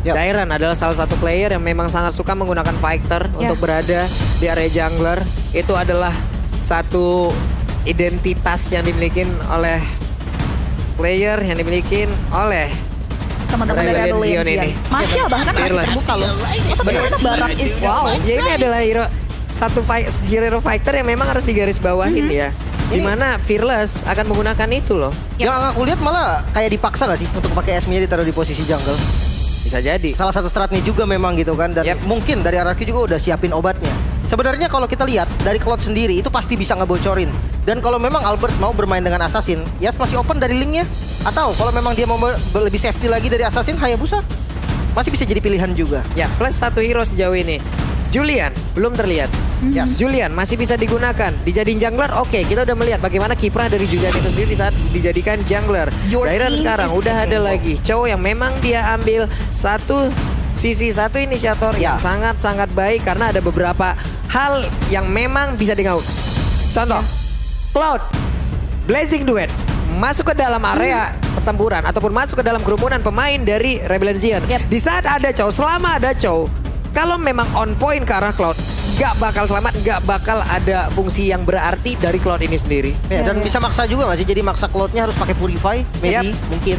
Dairon adalah salah satu player yang memang sangat suka menggunakan fighter untuk berada di area jungler. Itu adalah satu identitas yang dimiliki oleh player yang dimiliki oleh teman-teman dari Rebellion Rebellion ini. Masih bahkan masih terbuka loh. Benar-benar Barak is wow. Ya ini adalah hero fighter yang memang harus digaris bawahin ya. Dimana Fearless akan menggunakan itu loh. Yang aku lihat malah kayak dipaksa gak sih untuk pakai Esme ditaruh di posisi jungle. Bisa jadi. Salah satu stratnya juga memang gitu kan. Dan mungkin dari RRQ juga udah siapin obatnya. Sebenarnya kalau kita lihat dari Cloud sendiri itu pasti bisa ngebocorin. Dan kalau memang Albert mau bermain dengan Assassin, ya masih open dari linknya. Atau kalau memang dia mau lebih safety lagi dari Assassin, Hayabusa masih bisa jadi pilihan juga. Ya, plus satu hero sejauh ini. Julian belum terlihat. Julian masih bisa digunakan. Dijadiin jungler, oke. Kita udah melihat bagaimana kiprah dari Julian itu sendiri saat dijadikan jungler. Dairon sekarang udah ada lagi Chow yang memang dia ambil satu inisiator yang sangat-sangat baik karena ada beberapa hal yang memang bisa diganggu. Contoh, Cloud, Blazing Duet masuk ke dalam area pertempuran ataupun masuk ke dalam kerumunan pemain dari Rebellion. Di saat ada Chow, selama ada Chow, kalau memang on point ke arah Cloud, gak bakal selamat, gak bakal ada fungsi yang berarti dari Cloud ini sendiri. Dan bisa maksa juga gak sih? Jadi maksa Cloud-nya harus pakai Purify, maybe, mungkin.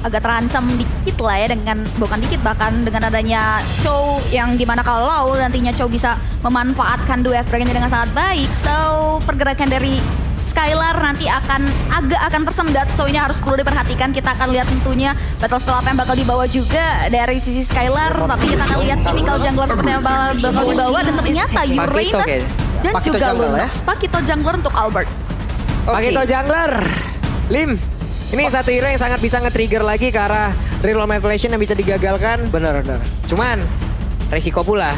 Agak terancam dikit lah ya dengan, bukan dikit bahkan dengan adanya Chow yang dimana kalau nantinya Chow bisa memanfaatkan dua Dragon dengan sangat baik. So pergerakan dari Skylar nanti akan tersendat, so ini harus perlu diperhatikan. Kita akan lihat tentunya battle spell apa yang bakal dibawa juga dari sisi Skylar, tapi kita akan lihat chemical jungler seperti yang bakal dibawa dan ternyata Uranus dan juga Lunox. Pakito jungler untuk Albert. Pakito jungler, Lim. Ini satu hero yang sangat bisa nge-trigger lagi ke arah real manipulation yang bisa digagalkan. Benar. Cuman resiko pula.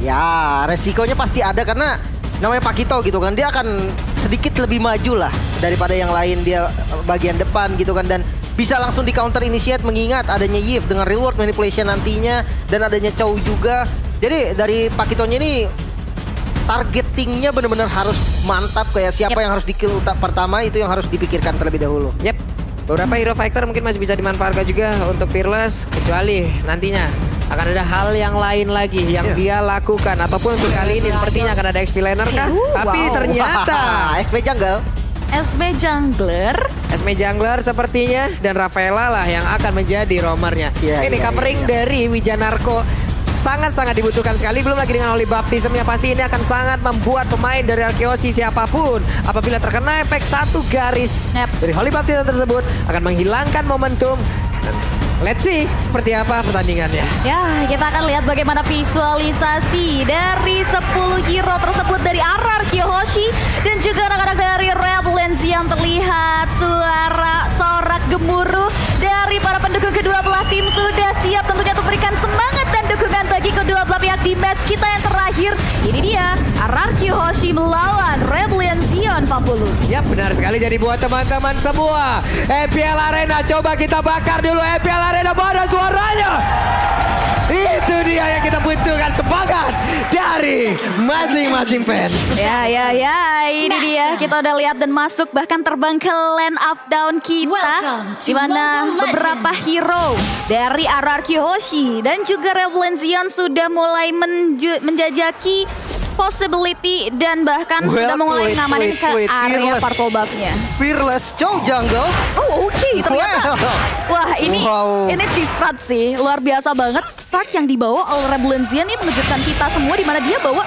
Ya, resikonya pasti ada karena namanya Pakito gitu kan, dia akan sedikit lebih maju lah daripada yang lain, dia bagian depan gitu kan, dan bisa langsung di counter initiate mengingat adanya Yves dengan reward manipulation nantinya dan adanya Chow juga. Jadi dari Pakitonya ini targetingnya benar-benar harus mantap, kayak siapa yang harus di-kill pertama itu yang harus dipikirkan terlebih dahulu. Beberapa hero fighter mungkin masih bisa dimanfaatkan juga untuk Fearless, kecuali nantinya akan ada hal yang lain lagi yang dia lakukan, ataupun untuk kali ini sepertinya akan ada XP laner kah? Tapi ternyata SB Jungler sepertinya, dan Rafaela lah yang akan menjadi roamernya. Ini covering dari Wijanarko sangat-sangat dibutuhkan sekali, belum lagi dengan Holy Baptism-nya. Pasti ini akan sangat membuat pemain dari Arkeosi siapapun apabila terkena efek satu garis dari Holy Baptism tersebut akan menghilangkan momentum. Let's see seperti apa pertandingannya. Ya, kita akan lihat bagaimana visualisasi dari 10 hero tersebut dari RRQ Hoshi dan juga anak-anak dari Rebellion yang terlihat suara sorak gemuruh dari para pendukung kedua belah tim sudah siap tentunya untuk berikan semangat dan dukungan bagi kedua belah pihak di match kita yang terakhir. Ini dia RRQ Hoshi melawan Rebellion Zion 40. Ya, benar sekali. Jadi buat teman-teman semua, EPL Arena coba kita bakar dulu. EPL Arena, mana suaranya? Itu dia yang kita butuhkan, semangat dari masing-masing fans. Ya, ini dia. Kita udah lihat dan masuk bahkan terbang ke land up down kita, di mana beberapa hero dari RRQ Hoshi dan juga Rebellion Zion sudah mulai menjajaki possibility dan bahkan sudah mulai ngamanin ke area purple buff-nya. Fearless Chow jungle. Oke, ternyata. Wah, ini G-Strat sih, luar biasa banget. Start yang dibawa oleh Rebellion Zion ini mengejutkan kita semua, di mana dia bawa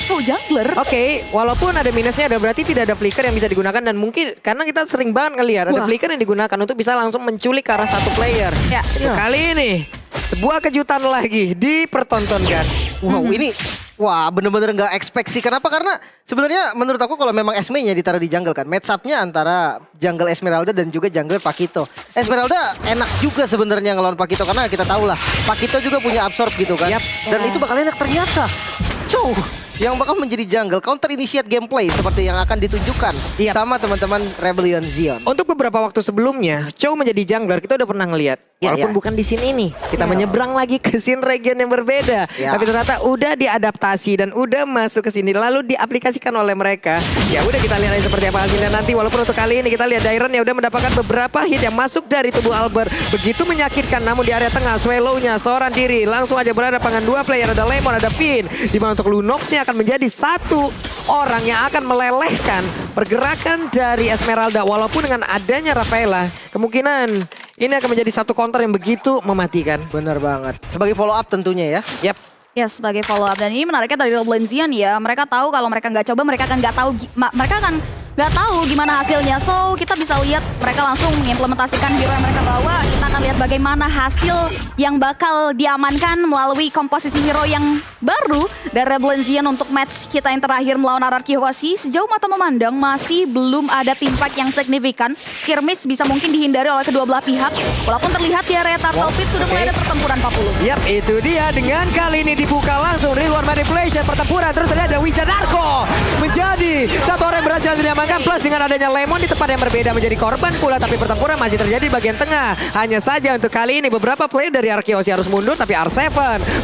Chow jungler. Oke, walaupun ada minusnya, ada berarti tidak ada flicker yang bisa digunakan, dan mungkin karena kita sering banget ngelihat ada flicker yang digunakan untuk bisa langsung menculik ke arah satu player. Kali ini sebuah kejutan lagi dipertontonkan. Wow, ini bener-bener gak expect sih. Kenapa? Karena sebenarnya menurut aku kalau memang Esme-nya ditaruh di jungle kan, match up-nya antara jungle Esmeralda dan juga jungle Pakito. Esmeralda enak juga sebenarnya ngelawan Pakito karena kita tahu lah Pakito juga punya absorb gitu kan. Dan itu bakal enak ternyata. yang bakal menjadi jungle counter initiate gameplay seperti yang akan ditunjukkan Iya. sama teman-teman Rebellion Zion. Untuk beberapa waktu sebelumnya, Chow menjadi jungler kita udah pernah ngelihat. Ya, Walaupun ya. bukan di sini nih, kita menyeberang lagi ke scene region yang berbeda. Ya. Tapi ternyata udah diadaptasi dan udah masuk ke sini, lalu diaplikasikan oleh mereka. Ya udah kita lihat aja seperti apa hasilnya nanti. Walaupun untuk kali ini kita lihat Dairon ya udah mendapatkan beberapa hit yang masuk dari tubuh Albert. Begitu menyakitkan, namun di area tengah Swallow-nya seorang diri langsung aja berada dengan dua player, ada Lemon, ada Finn. Dimana untuk Lunox-nya akan menjadi satu orang yang akan melelehkan pergerakan dari Esmeralda. Walaupun dengan adanya Rafaela, kemungkinan ini akan menjadi satu counter yang begitu mematikan. Bener banget. Sebagai follow up tentunya ya. Yap. Ya, sebagai follow up. Dan ini menariknya dari Rebellion Zion ya. Mereka tahu kalau mereka nggak coba, mereka akan nggak tahu. Mereka akan nggak tahu gimana hasilnya. So, kita bisa lihat mereka langsung mengimplementasikan hero yang mereka bawa. Kita akan lihat bagaimana hasil yang bakal diamankan melalui komposisi hero yang baru dari Rebellion Zion untuk match kita yang terakhir melawan Araki Hoshi. Sejauh mata memandang masih belum ada team fight yang signifikan. Skirmish bisa mungkin dihindari oleh kedua belah pihak. Walaupun terlihat di area Turtle Pit sudah mulai ada pertempuran 40. Yap, itu dia. Dengan kali ini dibuka langsung Reward Manipulation, pertempuran. Terus terlihat ada Wizard Darko menjadi satu orang yang berhasil diamankan. Plus dengan adanya Lemon di tempat yang berbeda menjadi korban pula. Tapi pertempuran masih terjadi di bagian tengah. Hanya saja untuk kali ini beberapa player dari Araki Hoshi harus mundur. Tapi R7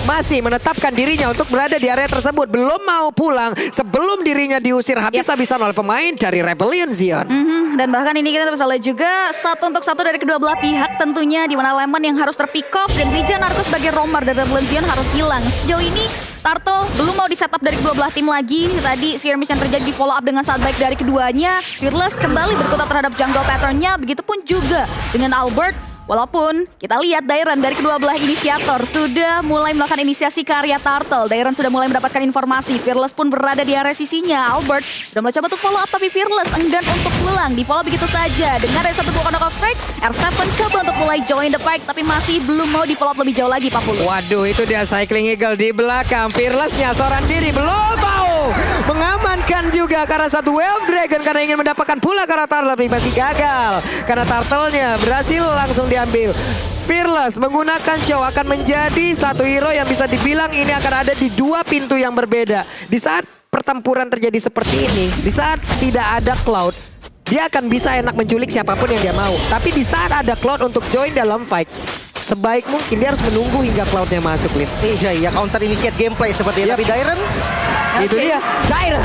masih menetapkan dirinya untuk berada di area tersebut. Belum mau pulang sebelum dirinya diusir habis-habisan oleh pemain dari Rebellion Zion. Dan bahkan ini kita bisa lihat juga satu untuk satu dari kedua belah pihak tentunya, di mana Lemon yang harus terpick off dan Rija Narco sebagai roamer dari Rebellion Zion harus hilang. Sejauh ini Turtle belum mau di setup dari kedua belah tim lagi. Tadi skirmish yang terjadi di follow up dengan saat baik dari keduanya. Fearless kembali berkutat terhadap jungle patternnya. Begitupun juga dengan Albert. Walaupun kita lihat Dairon dari kedua belah inisiator sudah mulai melakukan inisiasi ke area Turtle. Dairon sudah mulai mendapatkan informasi. Fearless pun berada di area sisinya. Albert sudah mencoba untuk follow up, tapi Fearless enggan untuk pulang. Di follow begitu saja. Dengan ada satu buah knock off fake, R7 coba untuk mulai join the fight, tapi masih belum mau di follow up lebih jauh lagi, Pak Pulu. Waduh, itu dia Cycling Eagle di belakang. Fearless-nya seorang diri belum mau mengamankan juga karena satu Wave Dragon karena ingin mendapatkan pula karena Turtle, tapi masih gagal. Karena Turtle-nya berhasil langsung diambil. Fearless menggunakan Chow akan menjadi satu hero yang bisa dibilang ini akan ada di dua pintu yang berbeda. Di saat pertempuran terjadi seperti ini, di saat tidak ada Cloud, dia akan bisa enak menculik siapapun yang dia mau. Tapi di saat ada Cloud untuk join dalam fight, sebaik mungkin dia harus menunggu hingga Cloud-nya masuk, Lin. Iya, counter initiate gameplay seperti itu. Yap. Tapi Dairon Itu dia, Dairon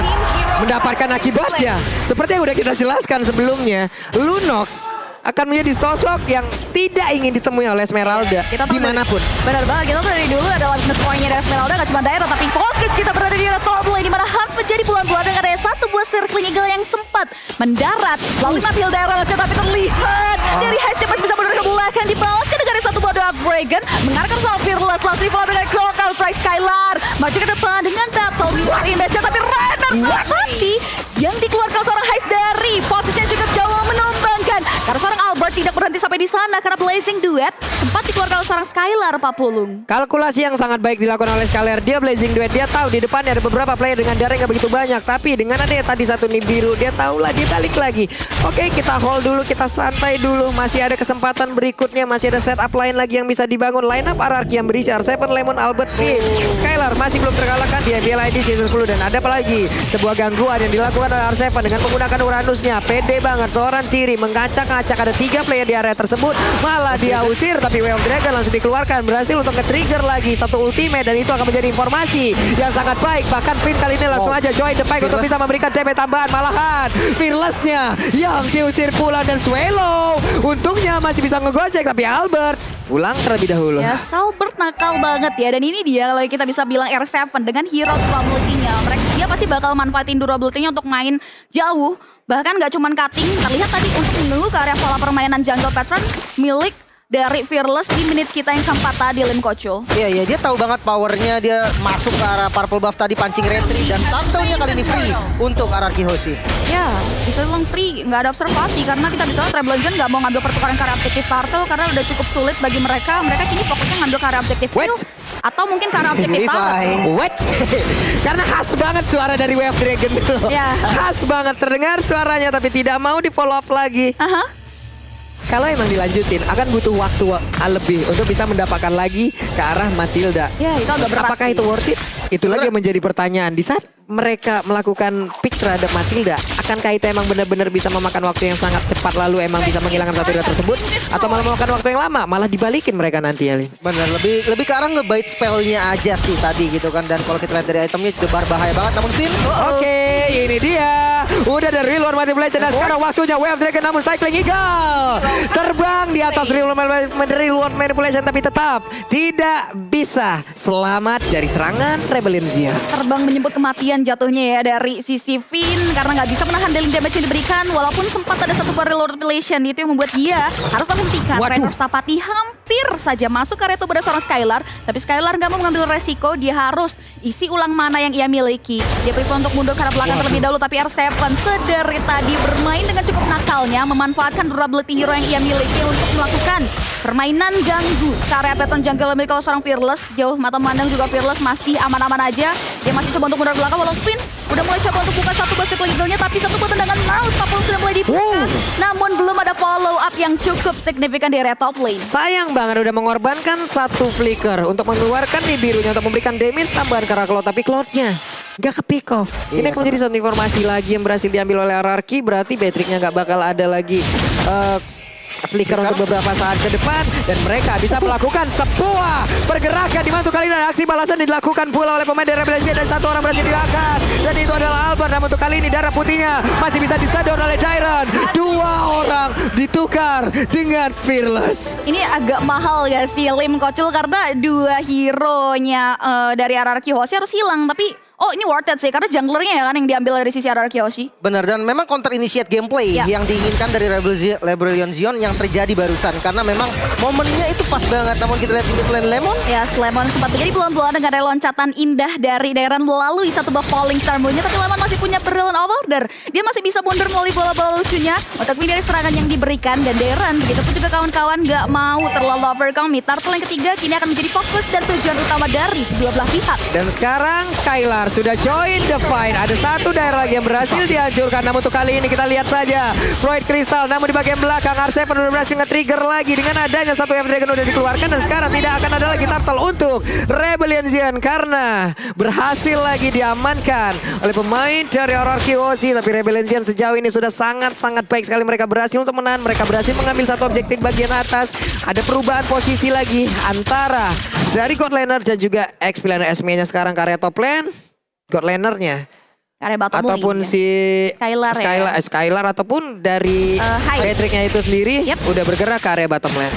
mendapatkan akibatnya. Seperti yang udah kita jelaskan sebelumnya, Lunox akan menjadi sosok yang tidak ingin ditemui oleh Esmeralda Kita tahu dimanapun. Benar banget, kita tuh dari dulu adalah business point-nya dari Esmeralda, gak cuma Dairon, tapi fokus kita berada di area top lane, di mana Hans menjadi pulang-pulang dengan ada satu buah circling eagle yang sempat mendarat. Lalu mati Dairon saja, tapi terlihat dari Heist masih bisa mundur ke belakang, dibalaskan dengan ada satu buah Dark Dragon, mengarahkan soal Fearless, langsung di follow dengan Counter Strike Skylar, maju ke depan dengan Battle War Index, tapi Renner mati yang dikeluarkan seorang Heist dari posisinya cukup jauh menumbangkan. Karena seorang Albert tidak berhenti sampai di sana karena Blazing Duet sempat dikeluarkan oleh seorang Skylar, Pak Pulung. Kalkulasi yang sangat baik dilakukan oleh Skylar. Dia Blazing Duet, dia tahu di depannya ada beberapa player dengan darah yang gak begitu banyak. Tapi dengan adanya tadi satu Nibiru, dia tahu lah dia balik lagi. Oke, kita hold dulu, kita santai dulu. Masih ada kesempatan berikutnya, masih ada setup lain lagi yang bisa dibangun. Line up RRQ yang berisi R7, Lemon, Albert, Finn. Skylar masih belum terkalahkan di MPL ID season 10. Dan ada apa lagi? Sebuah gangguan yang dilakukan oleh R7 dengan menggunakan Uranusnya. Pede banget, seorang Ciri mengacak-acak. Ada 3 player di area tersebut. Malah dia usir, tapi Wave Dragon langsung dikeluarkan. Berhasil untuk nge-trigger lagi satu ultimate. Dan itu akan menjadi informasi yang sangat baik. Bahkan Finn kali ini langsung aja join the fight untuk bisa memberikan DP tambahan. Malahan Fearless-nya yang diusir pula. Dan Swallow untungnya masih bisa ngegocek, tapi Albert pulang terlebih dahulu. Ya, Albert nakal banget ya. Dan ini dia kalau kita bisa bilang R7 dengan hero durability-nya. Dia pasti bakal manfaatin durability-nya untuk main jauh. Bahkan gak cuman cutting, terlihat tadi untuk menunggu ke area pola permainan jungle pattern milik dari Fearless di menit kita yang keempat tadi, Lim Kocul. Iya, dia tahu banget powernya, dia masuk ke arah purple buff tadi, pancing retri, dan tahu-taunya kali ini free untuk Araki Hoshi. Ya, bisa bilang free, nggak ada observasi karena kita bisa Rebellion Zion nggak mau ngambil pertukaran karya objektif Turtle karena udah cukup sulit bagi mereka. Mereka kini fokusnya ngambil karya objektif Phil atau mungkin karya objektif Turtle. What? Karena khas banget suara dari Wave Dragon itu loh. Ya. Khas banget terdengar suaranya tapi tidak mau di follow up lagi. Kalau emang dilanjutin akan butuh waktu lebih untuk bisa mendapatkan lagi ke arah Matilda. Ya, itu agak berat Apakah sih. itu worth it? Itu lagi yang menjadi pertanyaan. Di saat mereka melakukan pick terhadap Matilda, akankah itu emang benar-benar bisa memakan waktu yang sangat cepat lalu emang bisa menghilangkan satu hero tersebut? Atau malah memakan waktu yang lama, malah dibalikin mereka nanti ya, Lin? Bener, lebih ke arah ngebait spellnya aja sih tadi gitu kan. Dan kalau kita lihat dari itemnya juga bahaya banget. Namun Finn, Oke, ini dia. Udah dari Real One Mighty Legend dan sekarang waktunya Wave Dragon namun Cycling Eagle. Terbang di atas Real One Manipulation tapi tetap tidak bisa selamat dari serangan Rebellion Zion. Terbang menyebut kematian jatuhnya ya dari sisi Finn karena nggak bisa menahan dealing damage yang diberikan walaupun sempat ada satu buah reload relation itu yang membuat dia harus menghentikan. Rainer Sapati hampir saja masuk ke area pada seorang Skylar, tapi Skylar nggak mau mengambil resiko, dia harus isi ulang mana yang ia miliki. Dia prefer untuk mundur ke arah belakang terlebih dahulu, tapi R7 sedari tadi bermain dengan cukup nakalnya memanfaatkan durability hero yang ia miliki untuk melakukan permainan ganggu ke area pattern jungle milik seorang Fearless. Jauh mata memandang juga Fearless masih aman-aman aja. Dia masih coba untuk mundur ke belakang walau Finn udah mulai coba untuk buka satu basket legalnya, tapi satu buat tendangan mouse Papul sudah mulai dibuka. Namun belum ada follow up yang cukup signifikan di area top lane. Sayang banget udah mengorbankan satu flicker untuk mengeluarkan nih birunya untuk memberikan damage tambahan ke arah Cloud, tapi Cloud-nya nggak ke pick off. Ini akan menjadi satu informasi lagi yang berhasil diambil oleh RRQ, berarti Beatrix-nya nggak bakal ada lagi flicker untuk beberapa saat ke depan dan mereka bisa melakukan sebuah pergerakan di mana kali ini aksi balasan dilakukan pula oleh pemain dari Rebellion dan satu orang berhasil diangkat dan itu adalah Albert. Namun untuk kali ini darah putihnya masih bisa disador oleh Dairon. Dua orang ditukar dengan Fearless. Ini agak mahal ya si Lim Kocul karena dua hero-nya dari RRQ Hoshi harus hilang, tapi ini worth it sih karena junglernya ya kan yang diambil dari sisi RRQ Hoshi. benar, dan memang counter initiate gameplay yang diinginkan dari Rebellion Zion yang terjadi barusan karena memang momennya itu pas banget. Namun kita lihat di mid lane Lemon. Ya, Lemon sempat menjadi bulan-bulan dengan loncatan indah dari Dairon melalui satu buah falling star move-nya, tapi Lemon masih punya brilliant order. Dia masih bisa mundur melalui bola-bola lucunya untuk menghindari serangan yang diberikan, dan Dairon begitu pun juga kawan-kawan gak mau terlalu overcommit. Turtle yang ketiga kini akan menjadi fokus dan tujuan utama dari kedua belah pihak. Dan sekarang Skylar sudah join the fight. Ada satu daerah lagi yang berhasil dihancurkan. Namun untuk kali ini kita lihat saja Void Crystal. Namun di bagian belakang R7 udah berhasil nge-trigger lagi dengan adanya satu Wave Dragon udah dikeluarkan. Dan sekarang tidak akan ada lagi turtle untuk Rebellion Zion karena berhasil lagi diamankan oleh pemain dari RRQ Hoshi. Tapi Rebellion Zion sejauh ini sudah sangat-sangat baik sekali. Mereka berhasil untuk menahan. Mereka berhasil mengambil satu objektif bagian atas. Ada perubahan posisi lagi antara dari God Laner dan juga XP Laner SME-nya sekarang ke area top lane. God Laner-nya Area bottom ataupun lane, si Skylar ya. Skylar ataupun dari Beatrix-nya itu sendiri udah bergerak ke area bottom lane.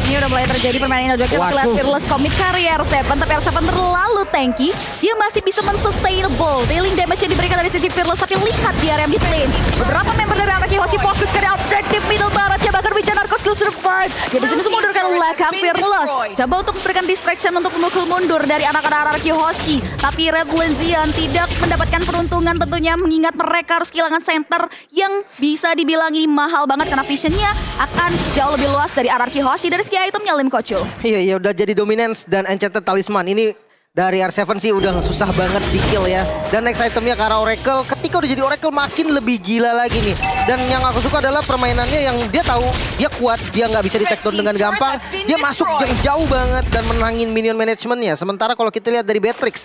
Ini udah mulai terjadi permainan objektif setelah Fearless commit karya R7, tapi R7 terlalu tanky. Dia masih bisa men-sustainable dealing damage yang diberikan dari sisi Fearless, tapi lihat di area mid lane. Beberapa member dari RRQ Hoshi fokus ke objektif middle baratnya, bahkan bicara Narcos still survive. Dia bisa mundur ke belakang Fearless. Coba untuk memberikan distraction untuk memukul mundur dari anak-anak RRQ Hoshi. Tapi Rebellion Zion tidak mendapatkan peruntungan tentunya, mengingat mereka harus kehilangan center yang bisa dibilang ini mahal banget karena visionnya akan jauh lebih luas dari RRQ Hoshi. Dari itemnya Lim Kocul. Iya, udah jadi dominance dan enchanted talisman. Ini dari R7 sih udah susah banget di kill ya. Dan next itemnya ke arah Oracle. Ketika udah jadi Oracle makin lebih gila lagi nih. Dan yang aku suka adalah permainannya yang dia tahu dia kuat, dia nggak bisa di take down dengan gampang. Dia masuk jauh banget dan menangin minion managementnya. Sementara kalau kita lihat dari Beatrix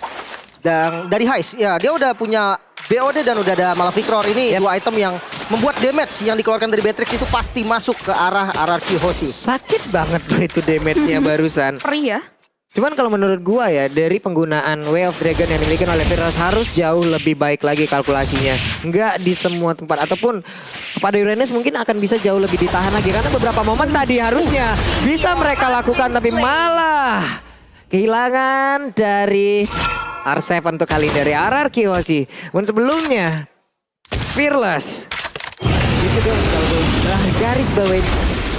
dan dari Heist, ya dia udah punya BOD dan udah ada Malefic Roar. Ini dua item yang membuat damage yang dikeluarkan dari Beatrix itu pasti masuk ke arah RRQ Hoshi. Sakit banget loh itu damage-nya barusan. Perih ya. Cuman kalau menurut gua ya, dari penggunaan Way of Dragon yang dimiliki oleh Fearless harus jauh lebih baik lagi kalkulasinya. Enggak di semua tempat, ataupun pada Uranus mungkin akan bisa jauh lebih ditahan lagi. Karena beberapa momen tadi harusnya bisa mereka lakukan, tapi malah kehilangan dari R7 untuk kali ini dari RRQ Hoshi. Dan sebelumnya Fearless itu dong, garis bawain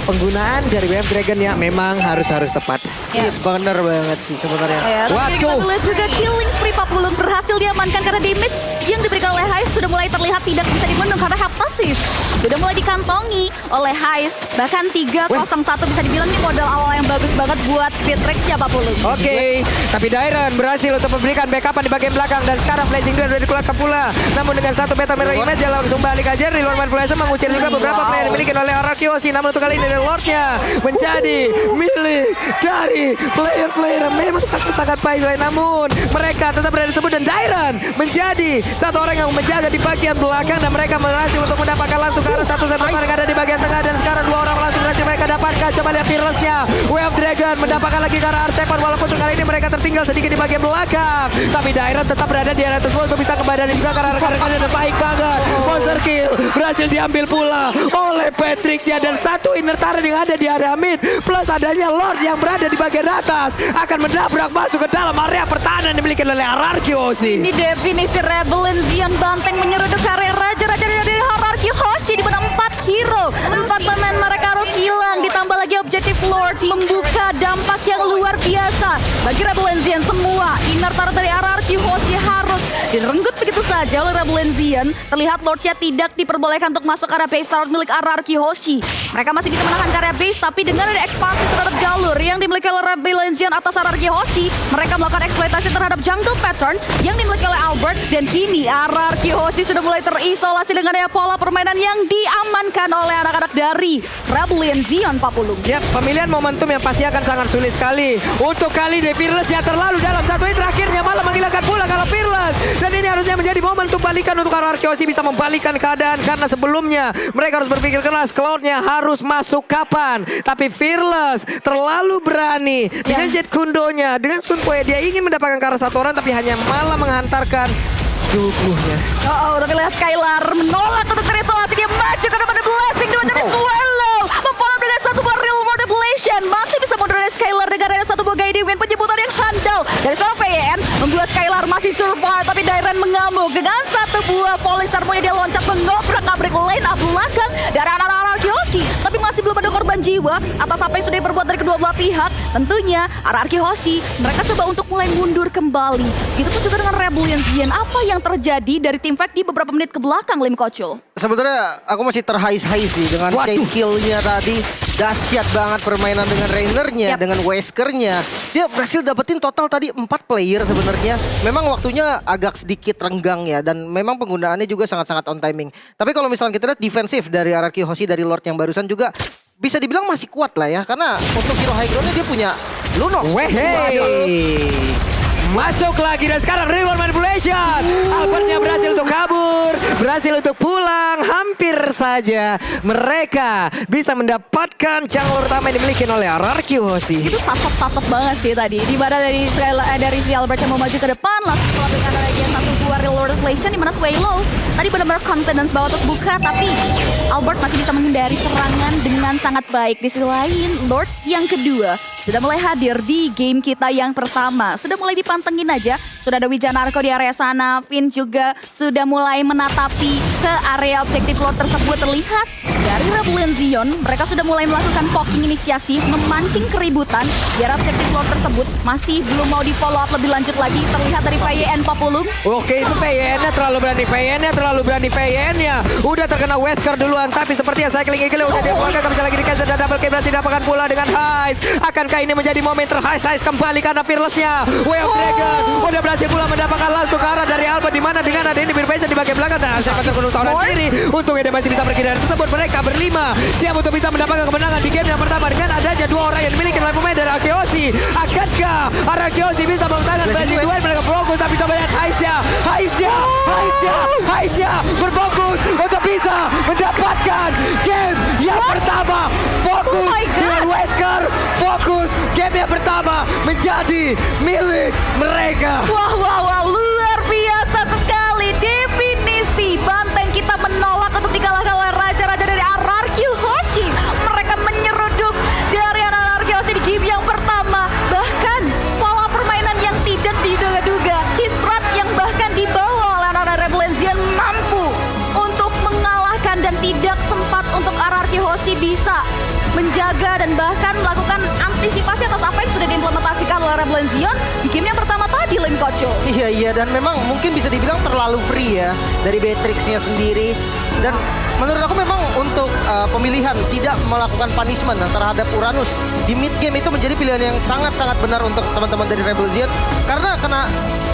penggunaan dari Wave Dragon ya memang harus tepat. Iya, bener banget sih sebenarnya. Waduh. Juga killing spree 40 berhasil diamankan karena damage yang diberikan oleh Heist sudah mulai mulai terlihat tidak bisa dibendung karena Heptasis sudah mulai dikantongi oleh Heist. Bahkan 3-0-1 bisa dibilang ini modal awal yang bagus banget buat Bitrix-nya Pak Pulung. Oke, tapi Dairon berhasil untuk memberikan backupan di bagian belakang dan sekarang Blazing Duel sudah dikeluarkan pula. Namun dengan satu beta mirror image dia langsung balik aja. Di luar manipulasi mengusir juga beberapa player dimiliki oleh Arakiosi. Namun untuk kali ini Lordnya menjadi milik dari player-player yang memang sangat-sangat baik. Namun mereka tetap berada disebut dan Dairon menjadi satu orang yang menjaga di bagian belakang dan mereka berhasil untuk mendapatkan langsung ke arah satu orang yang ada di bagian tengah dan sekarang 2 orang langsung berhasil mereka dapatkan. Coba lihat Fearless-nya. Way of Dragon mendapatkan lagi ke arah R7 walaupun kali ini mereka tertinggal sedikit di bagian belakang. Tapi Dairon tetap berada di area tersebut untuk bisa kembali dan juga karena rekan-rekannya dan baik banget. Monster kill berhasil diambil pula oleh Patrick-nya dan satu inner turret yang ada di area mid plus adanya Lord yang berada di bagian atas akan mendabrak masuk ke dalam area pertahanan dimiliki oleh Arakiosi. Ini definisi Rebellion Zion Banteng menyeruduk area raja-raja dari Hierarchy Hoshi di mana 4 hero, 4 pemain mereka harus hilang ditambah lagi objektif Lord membuka dampak yang luar biasa bagi Rebellion Zion. Semua inner turret dari Hierarchy Hoshi harus direnggut begitu saja oleh Rebellion Zion. Terlihat Lordnya tidak diperbolehkan untuk masuk area base turret milik Hierarchy Hoshi. Mereka masih bisa menahan ke area base tapi dengan ada ekspansi terhadap jalur yang dimiliki oleh Rebellion Zion atas Hierarchy Hoshi, mereka melakukan eksploitasi terhadap jungle pattern yang dimiliki oleh Albert dan kini Hierarchy Hoshi sudah mulai terisolasi dengan adanya pola permainan yang diamankan oleh anak-anak dari Rebellion Zion Pak Pulung. Ya, pemilihan momentum yang pasti akan sangat sulit sekali. Untuk kali ini Fearless yang terlalu dalam satu hit terakhirnya malah menghilangkan pula kalau Fearless. Dan ini harusnya menjadi momentum balikan untuk Hierarchy Hoshi bisa membalikkan keadaan karena sebelumnya mereka harus berpikir keras Cloud-nya harus masuk kapan. Tapi Fearless terlalu berani dengan Jet Kundonya, dengan Sunpoe dia ingin mendapatkan ke arah satu orang tapi hanya malah menghantarkan tubuhnya. Tapi lihat Skylar menolak untuk terisolasi, dia maju ke depan Blessing dengan dari Swallow memfollow dengan satu buah real manipulation. Masih bisa mundur dari Skylar dengan ada satu buah guiding win penjemputan yang handal dari seorang VN membuat Skylar masih survive tapi Dairon mengamuk dengan satu buah Falling Star punya dia loncat mengobrak-abrik lane up belakang dari anak-anak Hoshi. Tapi masih belum ada korban jiwa atas apa yang sudah diperbuat dari kedua belah pihak. Tentunya Hierarchy Hoshi mereka coba untuk mulai mundur kembali. Gitu pun juga dengan Rebellion Zion. Apa yang terjadi dari tim Fact di beberapa menit ke belakang, Lim Kocul? Sebenarnya aku masih terhais-hais sih dengan chain kill-nya tadi. Dahsyat banget permainan dengan Rainernya, dengan Weskernya. Dia berhasil dapetin total tadi 4 player sebenarnya. Memang waktunya agak sedikit renggang ya. Dan memang penggunaannya juga sangat-sangat on timing. Tapi kalau misalnya kita lihat defensif dari Hierarchy Hoshi dari Lord yang barusan juga bisa dibilang masih kuat lah ya. Karena untuk hero high ground-nya dia punya Lunox. Masuk lagi dan sekarang reward manipulation. Albertnya berhasil untuk kabur, berhasil untuk pulang. Hampir saja mereka bisa mendapatkan jungle utama yang dimiliki oleh Hierarchy Hoshi. Itu tatap banget sih tadi. Di mana dari si Albert yang mau maju ke depan langsung melakukan lagi satu buah real world reflection di mana Swallow tadi benar-benar confidence bahwa untuk buka tapi Albert masih bisa menghindari serangan dengan sangat baik. Di sisi lain Lord yang kedua sudah mulai hadir di game kita yang pertama. Sudah mulai dipantengin aja. Sudah ada Wijanarko di area sana. Finn juga sudah mulai menatapi ke area objektif Lord tersebut. Terlihat dari Rebellion Zion, mereka sudah mulai melakukan poking inisiasi, memancing keributan di area objektif Lord tersebut. Masih belum mau di follow up lebih lanjut lagi. Terlihat dari PYN Papulung. Oke, itu PYN-nya terlalu berani. PYN-nya udah terkena Wesker duluan. Tapi sepertinya cycling Eagle udah dikeluarkan. Bisa lagi di-cancel dan double kill berhasil didapatkan pula dengan Heist. Akankah ini menjadi momen Heist kembali karena Fearless-nya Way of Dragon udah berhasil pula mendapatkan langsung ke arah dari Albert di mana dengan ada ini Birbation di bagian belakang dan saya terpenuh seorang diri. Untungnya dia masih bisa pergi dari tersebut. Mereka berlima siap untuk bisa mendapatkan kemenangan di game yang pertama dengan adanya 2 orang yang dimiliki oleh pemain dari Hierarchy Hoshi. Akankah Hierarchy Hoshi bisa memenangkan Blazing Duel? Mereka fokus tapi coba lihat Heist-nya berfokus untuk bisa mendapatkan game yang pertama. Fokus dengan Wesker, fokus game yang pertama menjadi milik mereka. Wow, luar biasa sekali. Definisi banteng kita menolak untuk dikalahkan oleh raja-raja dari Hierarchy Hoshi. Mereka menyeruduk dari Hierarchy Hoshi di game yang pertama. Bahkan pola permainan yang tidak diduga-duga. Cistrat yang bahkan dibawa oleh anak-anak Rebellion Zion mampu untuk mengalahkan dan tidak sempat untuk Hierarchy Hoshi bisa menjaga dan bahkan melakukan antisipasi atas apa yang sudah diimplementasikan oleh Rebellion Zion di game yang pertama tadi. feeling Kocho. Iya dan memang mungkin bisa dibilang terlalu free ya dari Beatrix-nya sendiri. Dan menurut aku memang untuk pemilihan tidak melakukan punishment terhadap Uranus di mid game itu menjadi pilihan yang sangat-sangat benar untuk teman-teman dari Rebel Zion.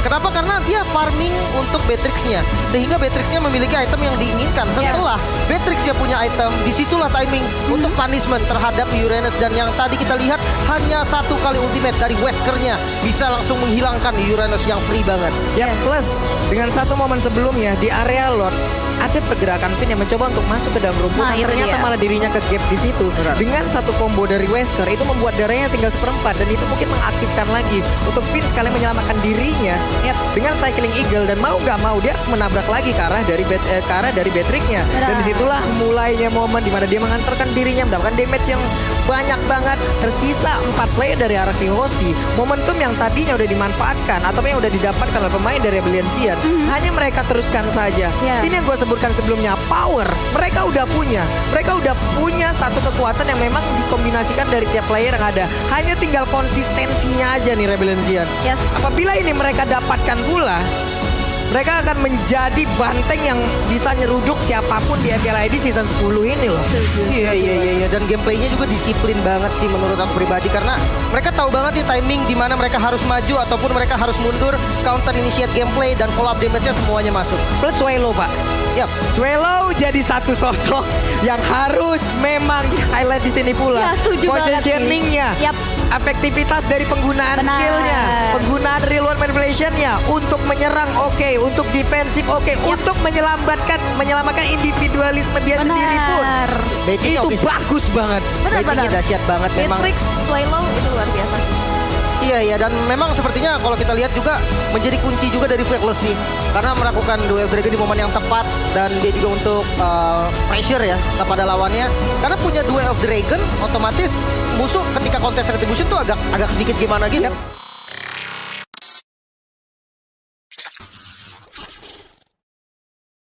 Kenapa? Karena dia farming untuk Beatrix-nya, sehingga Beatrix-nya memiliki item yang diinginkan. Setelah Beatrix-nya punya item, disitulah timing untuk punishment terhadap Uranus. Dan yang tadi kita lihat hanya satu kali ultimate dari Wesker-nya bisa langsung menghilangkan Uranus yang free banget. Ya, plus dengan satu momen sebelumnya di area Lord ada pergerakan Finn yang mencoba untuk masuk ke dalam rumput, Nah, itu ternyata dia. malah dirinya ke gap di situ. Dengan satu combo dari Wesker itu membuat darahnya tinggal 1/4 dan itu mungkin mengaktifkan lagi untuk Finn sekali menyelamatkan dirinya dengan cycling eagle, dan mau gak mau dia harus menabrak lagi ke arah dari Beatrix-nya. Dan disitulah mulainya momen dimana dia mengantarkan dirinya mendapatkan damage yang banyak banget. Tersisa 4 player dari arah Kiyoshi. Momentum yang tadinya udah dimanfaatkan atau yang udah didapatkan oleh pemain dari Rebellion Sion, hanya mereka teruskan saja. Ini yang gue sebutkan sebelumnya, power mereka udah punya. Mereka udah punya satu kekuatan yang memang dikombinasikan dari tiap player yang ada. Hanya tinggal konsistensinya aja nih Rebellion Sion. Apabila ini mereka dapatkan pula, mereka akan menjadi banteng yang bisa nyeruduk siapapun di FPL ID season 10 ini loh. Iya. Dan gameplaynya juga disiplin banget sih menurut aku pribadi. Karena mereka tahu banget nih timing di mana mereka harus maju ataupun mereka harus mundur. Counter initiate gameplay dan follow up damage-nya semuanya masuk. Plus Swallow, Pak. Swallow jadi satu sosok yang harus memang highlight di sini pula. Ya, setuju banget sih. Positioning-nya, efektivitas dari penggunaan skillnya, penggunaan real world manipulation-nya untuk menyerang untuk defensif untuk menyelamatkan individualisme dia sendiri pun. Baitingnya itu bagus banget. Baitingnya dahsyat banget memang. Beatrix, Swallow itu luar biasa. Iya, dan memang sepertinya kalau kita lihat juga menjadi kunci juga dari Feckless sih. Karena melakukan duel Dragon di momen yang tepat, dan dia juga untuk pressure ya kepada lawannya. Karena punya Duel of Dragon, otomatis musuh ketika kontes retribution tuh agak sedikit gimana gitu.